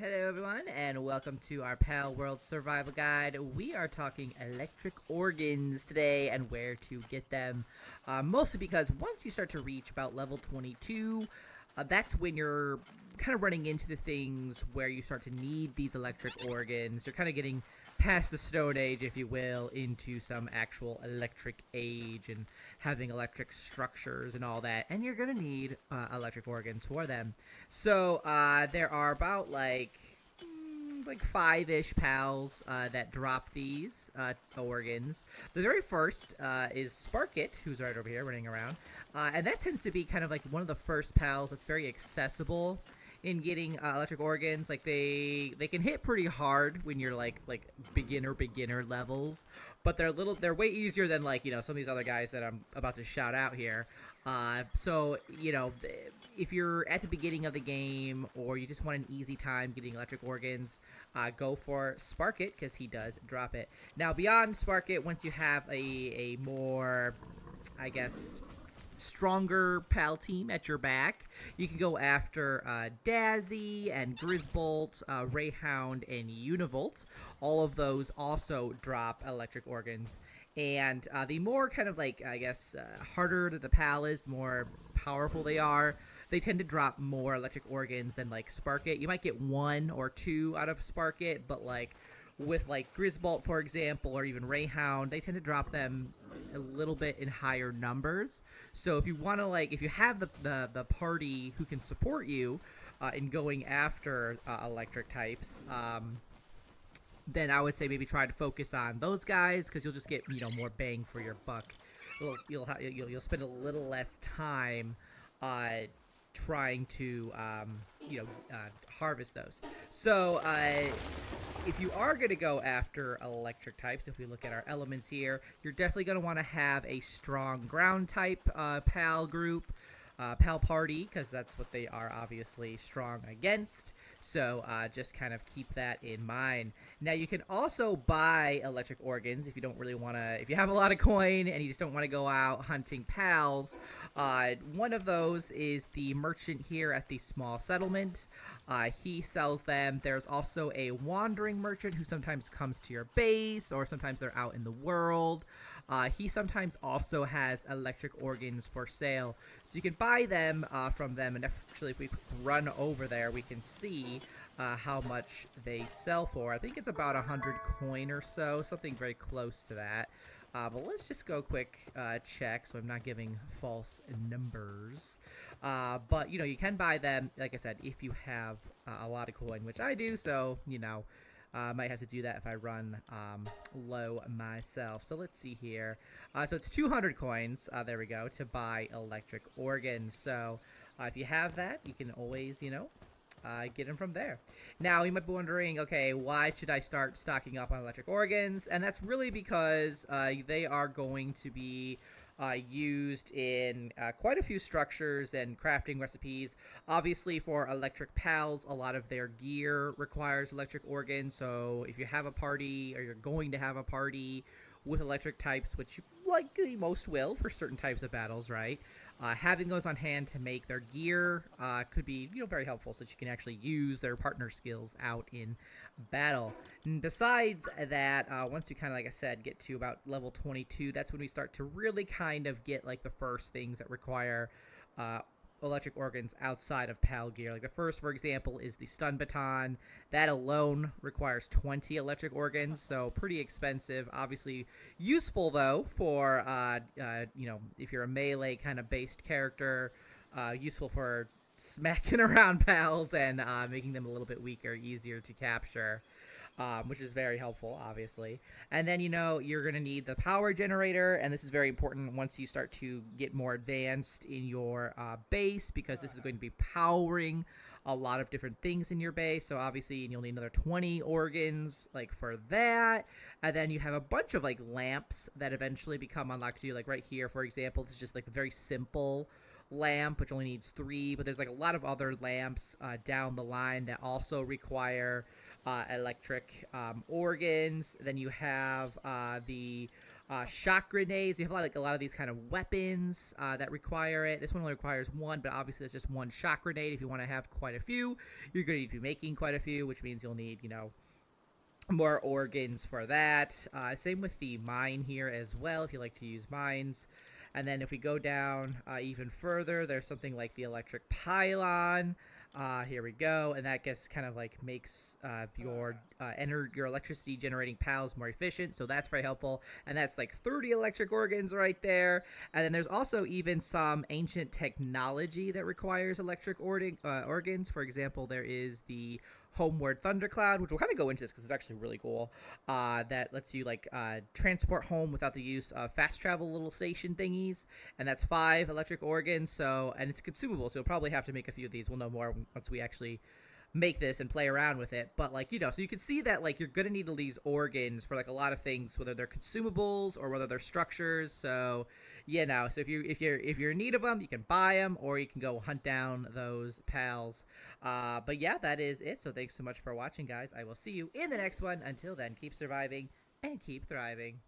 Hello everyone and welcome to our Palworld Survival Guide. We are talking electric organs today and where to get them. Mostly because once you start to reach about level 22, that's when you're kind of running into the things where you start to need these electric organs. You're kind of getting past the Stone Age, if you will, into some actual electric age and having electric structures and all that. And you're going to need electric organs for them. So there are about like five-ish pals that drop these organs. The very first is Sparkit, who's right over here running around. And that tends to be kind of like one of the first pals that's very accessible in getting electric organs. Like they can hit pretty hard when you're like beginner levels, but they're way easier than like, you know, some of these other guys that I'm about to shout out here. So, you know, if you're at the beginning of the game or you just want an easy time getting electric organs, go for Sparkit because he does drop it. Now beyond Sparkit, once you have a more, I guess, stronger pal team at your back, you can go after Dazzy and Grisbolt, Rayhound, and Univolt. All of those also drop electric organs. And the more kind of like, I guess, harder the pal is, the more powerful they are. They tend to drop more electric organs than like Sparkit. You might get one or two out of Sparkit, but like with like Grisbolt, for example, or even Rayhound, they tend to drop them a little bit in higher numbers. So if you want to, like, if you have the party who can support you in going after electric types, then I would say maybe try to focus on those guys because you'll just get, you know, more bang for your buck. You'll spend a little less time trying to harvest those. So if you are going to go after electric types, if we look at our elements here, you're definitely going to want to have a strong ground type pal group, pal party, because that's what they are obviously strong against. So just kind of keep that in mind. Now you can also buy electric organs if you don't really want to, if you have a lot of coin and you just don't want to go out hunting pals. One of those is the merchant here at the small settlement. He sells them. There's also a wandering merchant who sometimes comes to your base, or sometimes they're out in the world. He sometimes also has electric organs for sale, so you can buy them from them. And actually, if we run over there, we can see how much they sell for. I think it's about 100 coin or so, something very close to that. But let's just go quick check so I'm not giving false numbers. But, you know, you can buy them, like I said, if you have a lot of coin, which I do. So, you know, I might have to do that if I run low myself. So let's see here. So it's 200 coins, there we go, to buy electric organs. So if you have that, you can always, you know, get them from there. Now, you might be wondering, okay, why should I start stocking up on electric organs? And that's really because they are going to be used in quite a few structures and crafting recipes. Obviously, for electric pals, a lot of their gear requires electric organs. So if you have a party, or you're going to have a party with electric types, which you likely most will for certain types of battles, right? Having those on hand to make their gear could be, you know, very helpful, so that you can actually use their partner skills out in battle. And besides that, once you kind of, like I said, get to about level 22, that's when we start to really kind of get like the first things that require electric organs outside of pal gear. Like the first, for example, is the stun baton. That alone requires 20 electric organs, so pretty expensive. Obviously useful though for you know, if you're a melee kind of based character, useful for smacking around pals and making them a little bit weaker, easier to capture. Which is very helpful, obviously. And then, you know, you're going to need the power generator, and this is very important once you start to get more advanced in your base, because this is going to be powering a lot of different things in your base. So obviously you'll need another 20 organs like for that. And then you have a bunch of like lamps that eventually become unlocked to you. Like right here, for example, this is just like a very simple lamp which only needs 3, but there's like a lot of other lamps down the line that also require electric organs. Then you have the shock grenades. You have a lot of these kind of weapons that require it. This one only requires one, but obviously there's just one shock grenade. If you want to have quite a few, you're going to need to be making quite a few, which means you'll need, more organs for that. Same with the mine here as well, if you like to use mines. And then if we go down even further, there's something like the electric pylon. Here we go, and that just kind of like makes your electricity generating pals more efficient, so that's very helpful. And that's like 30 electric organs right there. And then there's also even some ancient technology that requires electric organs. For example, there is the Homeward Thundercloud, which we'll kind of go into this because it's actually really cool. That lets you transport home without the use of fast travel little station thingies, and that's 5 electric organs. So, and it's consumable, so you'll probably have to make a few of these. We'll know more once we actually make this and play around with it. But so you can see that you're gonna need these organs for a lot of things, whether they're consumables or whether they're structures. So so if you're in need of them, you can buy them, or you can go hunt down those pals. But yeah, that is it. So thanks so much for watching, guys. I will see you in the next one. Until then, keep surviving and keep thriving.